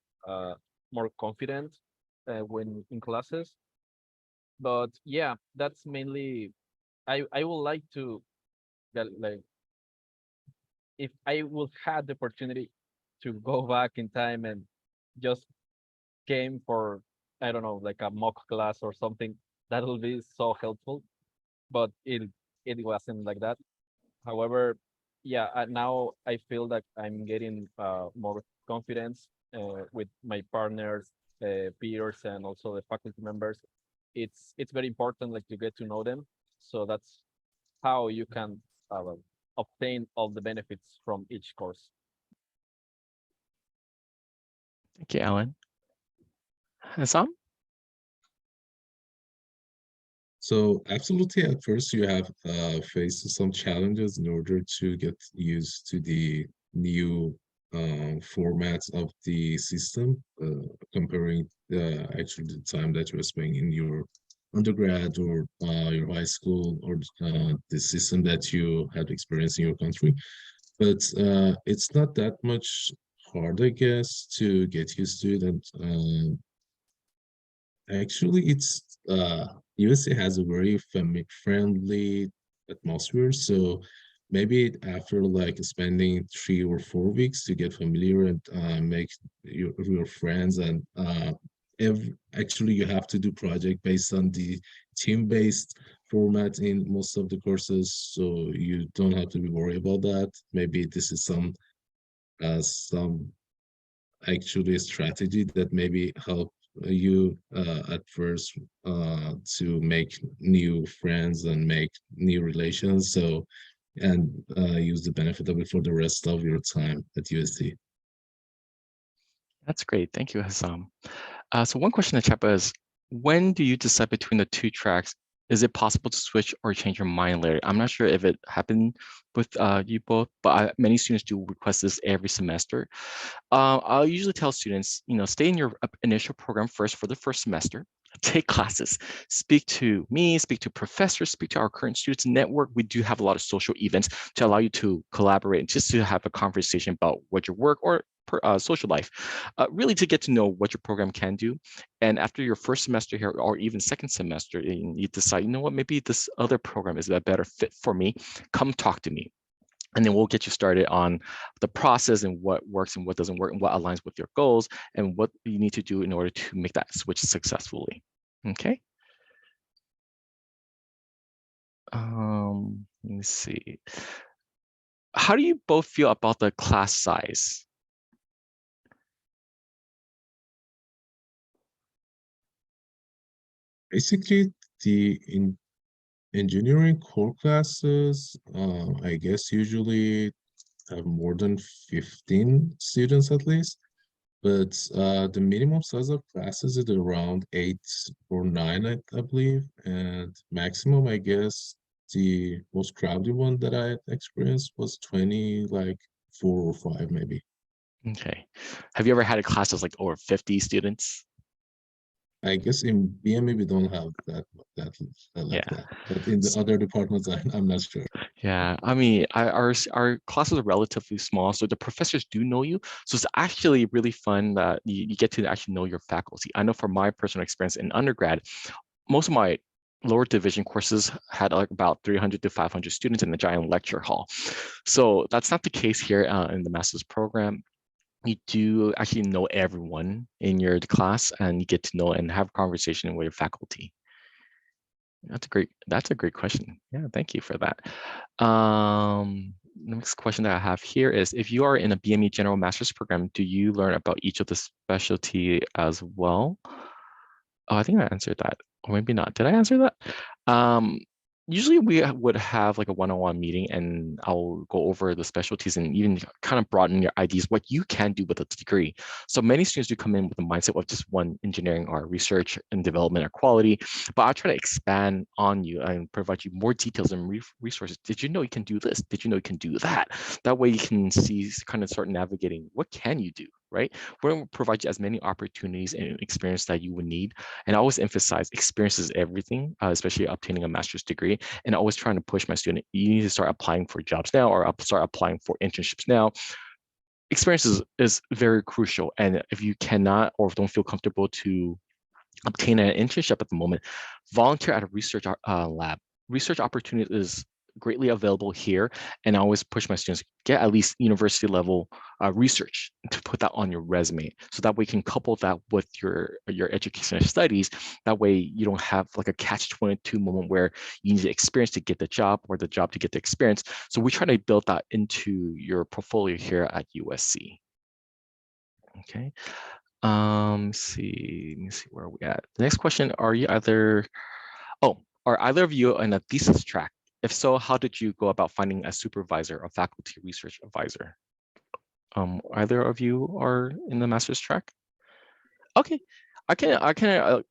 more confident when in classes. But yeah, that's mainly. I would like to get like if I would have the opportunity to go back in time and just came for, I don't know, like a mock class or something, that will be so helpful. But it wasn't like that. However, yeah, now I feel that I'm getting more confidence with my partners, peers, and also the faculty members. It's very important like to get to know them. So that's how you can obtain all the benefits from each course.
Thank you, Alan. Hassam?
So absolutely, at first you have faced some challenges in order to get used to the new formats of the system, comparing actually the time that you were spending in your undergrad or your high school, or the system that you had experienced in your country. But it's not that much hard, I guess, to get used to it. And actually, it's USA has a very family-friendly atmosphere. So maybe after like spending 3 or 4 weeks to get familiar and make your friends, and actually you have to do project based on the team-based format in most of the courses, so you don't have to be worried about that. Maybe this is some actually a strategy that maybe help you at first to make new friends and make new relations, so and use the benefit of it for the rest of your time at USD.
That's great. Thank you, Hassam. So one question in the chat is, when do you decide between the two tracks? Is it possible to switch or change your mind later? I'm not sure if it happened with you both, but many students do request this every semester. I'll usually tell students, stay in your initial program first for the first semester, take classes, speak to me, speak to professors, speak to our current students network. We do have a lot of social events to allow you to collaborate and just to have a conversation about what your work or social life, really to get to know what your program can do. And after your first semester here, or even second semester, you decide, you know what, maybe this other program is a better fit for me. Come talk to me. And then we'll get you started on the process and what works and what doesn't work and what aligns with your goals and what you need to do in order to make that switch successfully. Okay. Let me see. How do you both feel about the class size?
Basically, the engineering core classes, I guess usually have more than 15 students at least, but the minimum size of classes is around 8 or 9, I believe, and maximum, I guess, the most crowded one that I experienced was 20, like 4 or 5 maybe.
Okay. Have you ever had a class that's like over 50 students?
I guess in BME we don't have that like that, but in the other departments I'm not sure.
Yeah, I mean, our classes are relatively small, so the professors do know you. So it's actually really fun that you get to actually know your faculty. I know from my personal experience in undergrad, most of my lower division courses had like about 300 to 500 students in the giant lecture hall. So that's not the case here in the master's program. you do actually know everyone in your class, and you get to know and have a conversation with your faculty. That's a great question. Yeah, thank you for that. Next question that I have here is, if you are in a BME General Master's program, do you learn about each of the specialty as well? Oh, I think I answered that, or maybe not. Did I answer that? Usually we would have like a one-on-one meeting, and I'll go over the specialties and even kind of broaden your ideas, what you can do with a degree. So many students do come in with the mindset of just one, engineering or research and development or quality, but I'll try to expand on you and provide you more details and resources. Did you know you can do this? Did you know you can do that? That way you can see, kind of start navigating, what can you do, right? We're going to provide you as many opportunities and experience that you would need. And I always emphasize experience is everything, especially obtaining a master's degree. And always trying to push my student, you need to start applying for jobs now, or start applying for internships now. Experience is very crucial. And if you cannot or don't feel comfortable to obtain an internship at the moment, volunteer at a research lab. Research opportunity is greatly available here, and I always push my students, get at least university level research to put that on your resume, so that way you can couple that with your education and studies. That way you don't have like a catch-22 moment where you need the experience to get the job, or the job to get the experience. So we try to build that into your portfolio here at USC. Okay. Let me see where we at. The next question, are either of you in a thesis track? If so, how did you go about finding a supervisor or faculty research advisor? Either of you are in the master's track? Okay, I can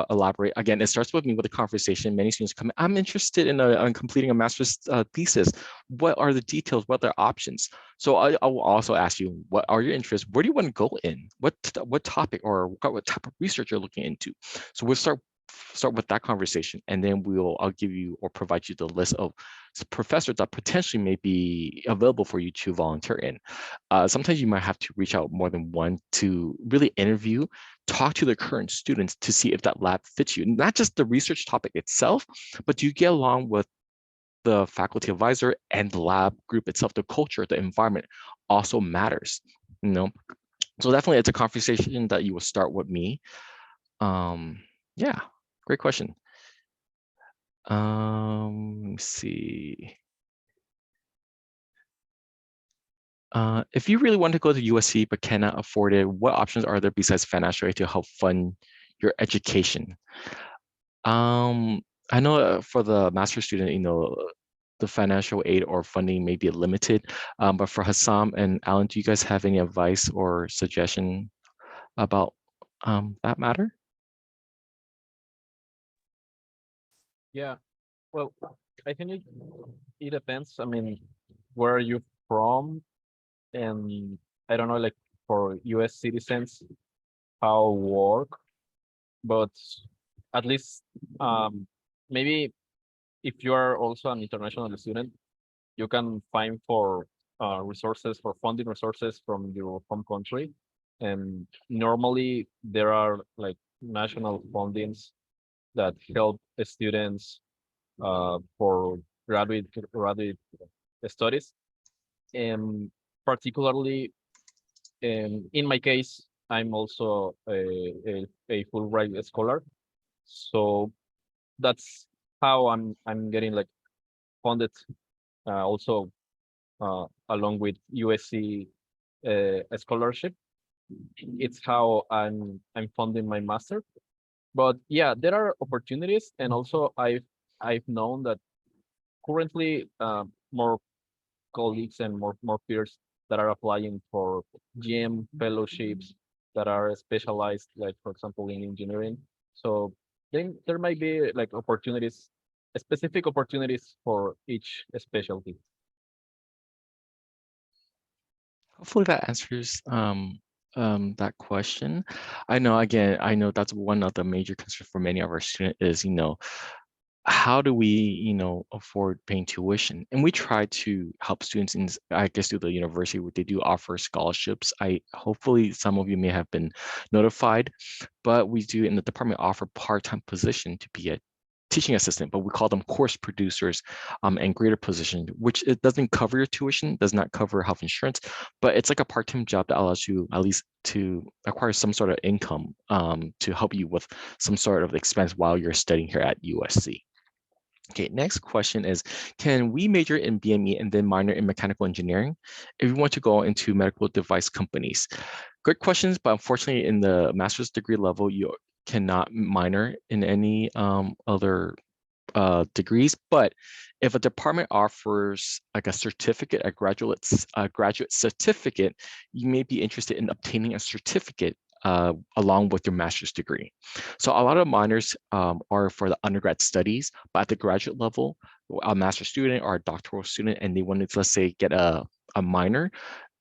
elaborate. Again, it starts with me with a conversation. Many students come in, I'm interested in completing a master's thesis. What are the details? What are the options? So I will also ask you, what are your interests? Where do you want to go in? What topic or what type of research you're looking into? So we'll start with that conversation, and then I'll give you or provide you the list of professors that potentially may be available for you to volunteer in. Sometimes you might have to reach out more than one to really interview, talk to the current students to see if that lab fits you. Not just the research topic itself, but do you get along with the faculty advisor and the lab group itself? The culture, the environment also matters, you know? So definitely it's a conversation that you will start with me. Yeah, great question. Let me see. If you really want to go to USC but cannot afford it, what options are there besides financial aid to help fund your education? I know for the master's student, you know, the financial aid or funding may be limited, but for Hassam and Alan, do you guys have any advice or suggestion about that matter?
Yeah, well, I think it depends. I mean, where are you from? And I don't know, like for US citizens, how work, but at least maybe if you are also an international student, you can find for resources, for funding resources from your home country. And normally there are like national fundings that help students for graduate studies. And particularly in my case, I'm also a Fulbright scholar. So that's how I'm getting like funded also along with USC scholarship. It's how I'm funding my master. But yeah, there are opportunities, and also I've known that currently more colleagues and more peers that are applying for GM fellowships that are specialized, like for example in engineering. So then there might be like opportunities, specific opportunities for each specialty.
Hopefully that answers that question. I know that's one of the major concerns for many of our students is, you know, how do we, you know, afford paying tuition? And we try to help students in, I guess, through the university, where they do offer scholarships. Hopefully some of you may have been notified, but we do in the department offer part-time position to be a teaching assistant, but we call them course producers and greater position, which it doesn't cover your tuition, does not cover health insurance, but it's like a part-time job that allows you at least to acquire some sort of income to help you with some sort of expense while you're studying here at USC. Okay, next question is, can we major in BME and then minor in mechanical engineering if we want to go into medical device companies? Good questions, but unfortunately in the master's degree level, you cannot minor in any other degrees. But if a department offers like a certificate, a graduate certificate, you may be interested in obtaining a certificate along with your master's degree. So a lot of minors are for the undergrad studies, but at the graduate level, a master's student or a doctoral student, and they wanted to, let's say, get a minor,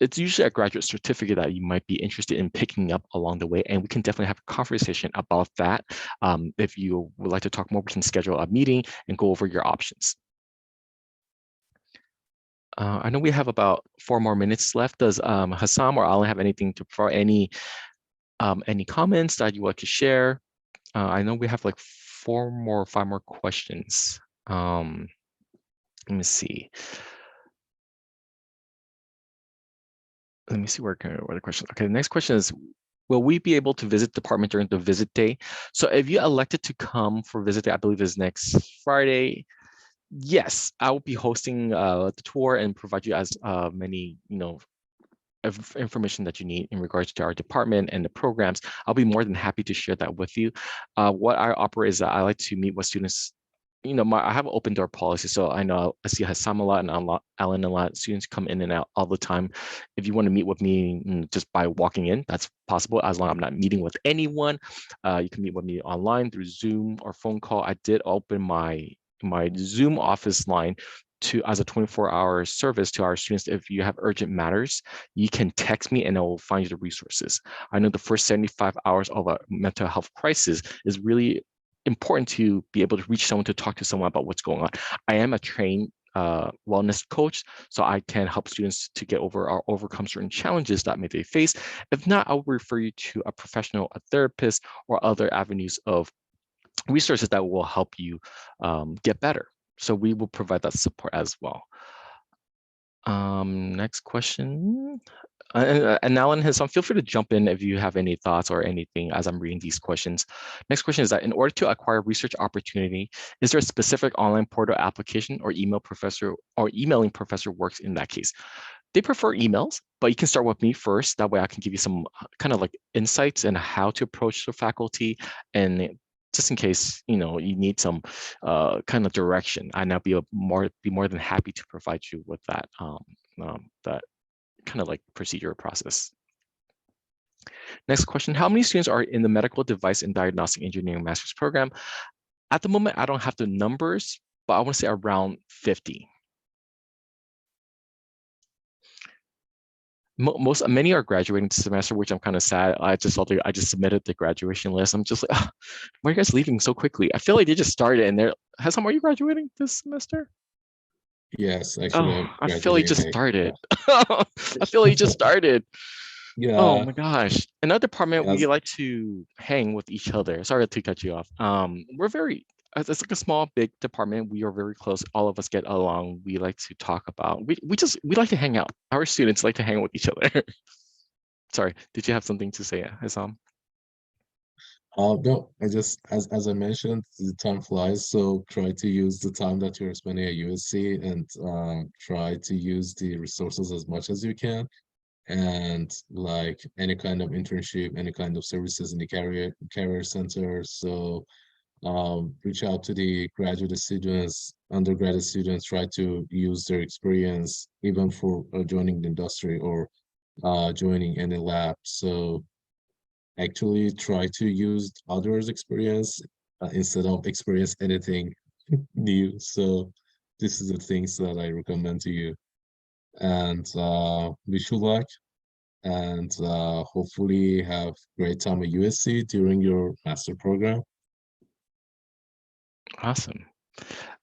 it's usually a graduate certificate that you might be interested in picking up along the way. And we can definitely have a conversation about that. If you would like to talk more, we can schedule a meeting and go over your options. I know we have about 4 more minutes left. Does Hassam or Alan have anything to provide, any comments that you want to share? I know we have like 5 more questions. Let me see. Let me see where the question. Okay, the next question is, will we be able to visit department during the visit day? So if you elected to come for visit day, I believe is next Friday. Yes, I will be hosting the tour and provide you as many, information that you need in regards to our department and the programs. I'll be more than happy to share that with you. What I operate is that I like to meet with students. I have an open door policy, so I know I see Hassam a lot and Alan a lot. Students come in and out all the time. If you want to meet with me just by walking in, that's possible as long as I'm not meeting with anyone. You can meet with me online through Zoom or phone call. I did open my Zoom office line as a 24-hour service to our students. If you have urgent matters, you can text me and I will find you the resources. I know the first 75 hours of a mental health crisis is really important to be able to reach someone, to talk to someone about what's going on. I am a trained wellness coach, so I can help students to get over or overcome certain challenges that may they face. If not, I'll refer you to a professional, a therapist, or other avenues of resources that will help you get better. So we will provide that support as well. Next question. And Alan, Hassam, feel free to jump in if you have any thoughts or anything as I'm reading these questions. Next question is that in order to acquire research opportunity, is there a specific online portal application or emailing professor works in that case? They prefer emails, but you can start with me first. That way I can give you some kind of like insights and how to approach the faculty, and just in case you need some kind of direction, and I'll be more than happy to provide you with that that kind of like procedure process. Next question: how many students are in the medical device and diagnostic engineering master's program? At the moment, I don't have the numbers, but I want to say around 50. Many are graduating this semester, which I'm kind of sad. I just submitted the graduation list. I'm just like, why are you guys leaving so quickly? I feel like they just started and Hassam, are you graduating this semester?
Yes, actually.
I feel like you just started.
Yeah.
I feel like you just started.
Yeah.
Oh my gosh. In our department,
Yes.
we like to hang with each other. Sorry to cut you off. It's like a small, big department. We are very close. All of us get along. We like to talk about, we like to hang out. Our students like to hang with each other. Sorry, did you have something to say, Hassam?
No, as I mentioned, the time flies, so try to use the time that you're spending at USC and try to use the resources as much as you can. And like any kind of internship, any kind of services in the career center. So reach out to the graduate students, undergraduate students, try to use their experience even for joining the industry or joining any lab. So actually try to use others' experience instead of experience anything new. So this is the things that I recommend to you. And wish you luck, and hopefully have great time at USC during your master program.
Awesome.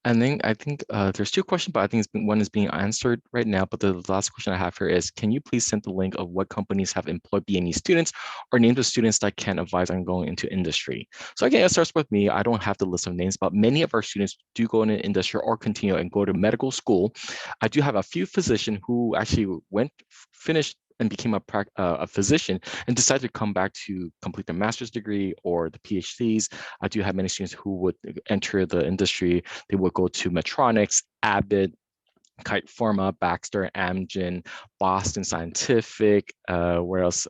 And then I think there's two questions, but I think one is being answered right now. But the last question I have here is, can you please send the link of what companies have employed BME students or names of students that can advise on going into industry? So again, it starts with me. I don't have the list of names, but many of our students do go into industry or continue and go to medical school. I do have a few physicians who actually finished and became a physician and decided to come back to complete their master's degree or the PhDs. I do have many students who would enter the industry. They would go to Medtronics, Abbott, Kite Pharma, Baxter, Amgen, Boston Scientific, where else?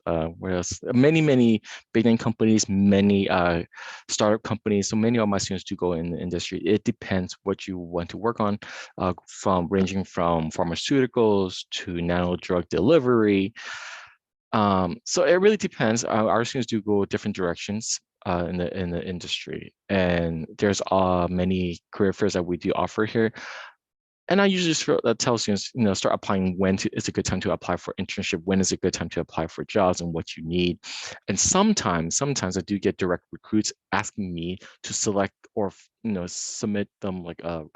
Many big name companies, many startup companies. So many of my students do go in the industry. It depends what you want to work on, ranging from pharmaceuticals to nano drug delivery. So it really depends. Our students do go different directions in the industry, and there's many career fairs that we do offer here. And I usually tell students, start applying when it's a good time to apply for internship, when is a good time to apply for jobs and what you need. And sometimes I do get direct recruits asking me to select or submit them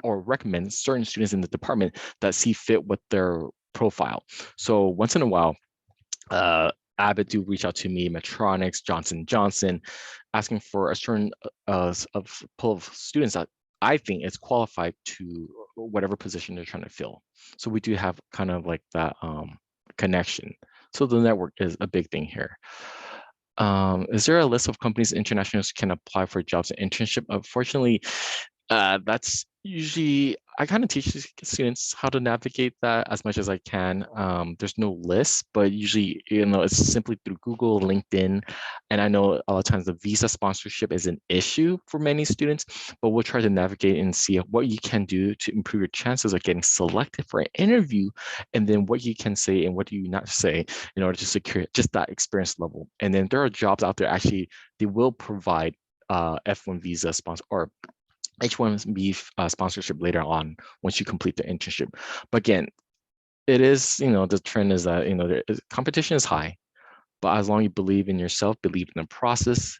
or recommend certain students in the department that see fit with their profile. So once in a while, Abbott do reach out to me, Medtronics, Johnson & Johnson, asking for a certain pool of students that I think is qualified to whatever position they're trying to fill. So we do have kind of like that connection. So the network is a big thing here. Is there a list of companies internationals can apply for jobs and internship? Unfortunately, that's usually, I kind of teach students how to navigate that as much as I can. There's no list, but usually, it's simply through Google, LinkedIn. And I know a lot of times the visa sponsorship is an issue for many students, but we'll try to navigate and see what you can do to improve your chances of getting selected for an interview, and then what you can say and what do you not say in order to secure just that experience level. And then there are jobs out there, actually, they will provide F1 visa sponsor or H1B sponsorship later on once you complete the internship. But again, it is, the trend is that, competition is high, but as long as you believe in yourself, believe in the process,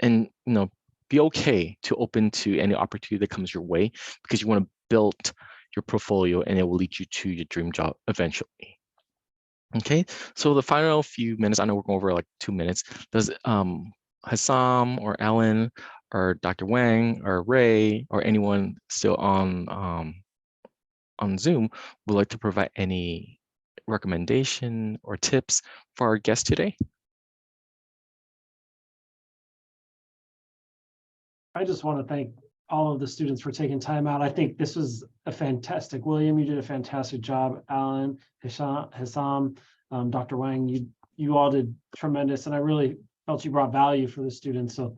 and, be okay to open to any opportunity that comes your way, because you want to build your portfolio and it will lead you to your dream job eventually. Okay, so the final few minutes, I know we're going over like 2 minutes. Does Hassam or Ellen or Dr. Wang or Ray or anyone still on Zoom would like to provide any recommendation or tips for our guest today?
I just want to thank all of the students for taking time out. I think this was a fantastic, William, you did a fantastic job. Alan, Hassam, Dr. Wang, you all did tremendous, and I really felt you brought value for the students. So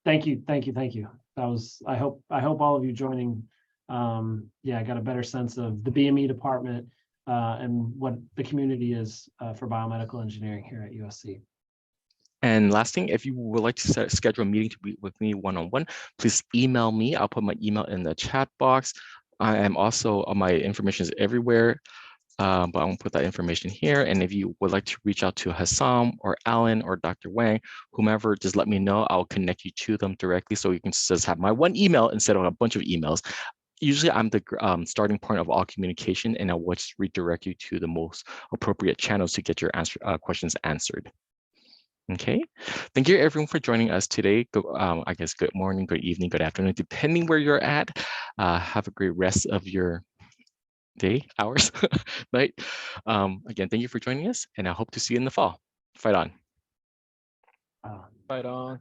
thank you. That was, I hope all of you joining, I got a better sense of the BME department and what the community is for biomedical engineering here at USC.
And last thing, if you would like to schedule a meeting to be with me one-on-one, please email me. I'll put my email in the chat box. I am also, my information is everywhere, but I'm gonna put that information here. And if you would like to reach out to Hassam or Alan or Dr. Wang, whomever, just let me know. I'll connect you to them directly, so you can just have my one email instead of a bunch of emails. Usually I'm the starting point of all communication, and I will just redirect you to the most appropriate channels to get your questions answered. Okay, thank you everyone for joining us today. I guess good morning, good evening, good afternoon, depending where you're at. Have a great rest of your day, hours, night. Again, thank you for joining us, and I hope to see you in the fall. Fight on.
Fight on.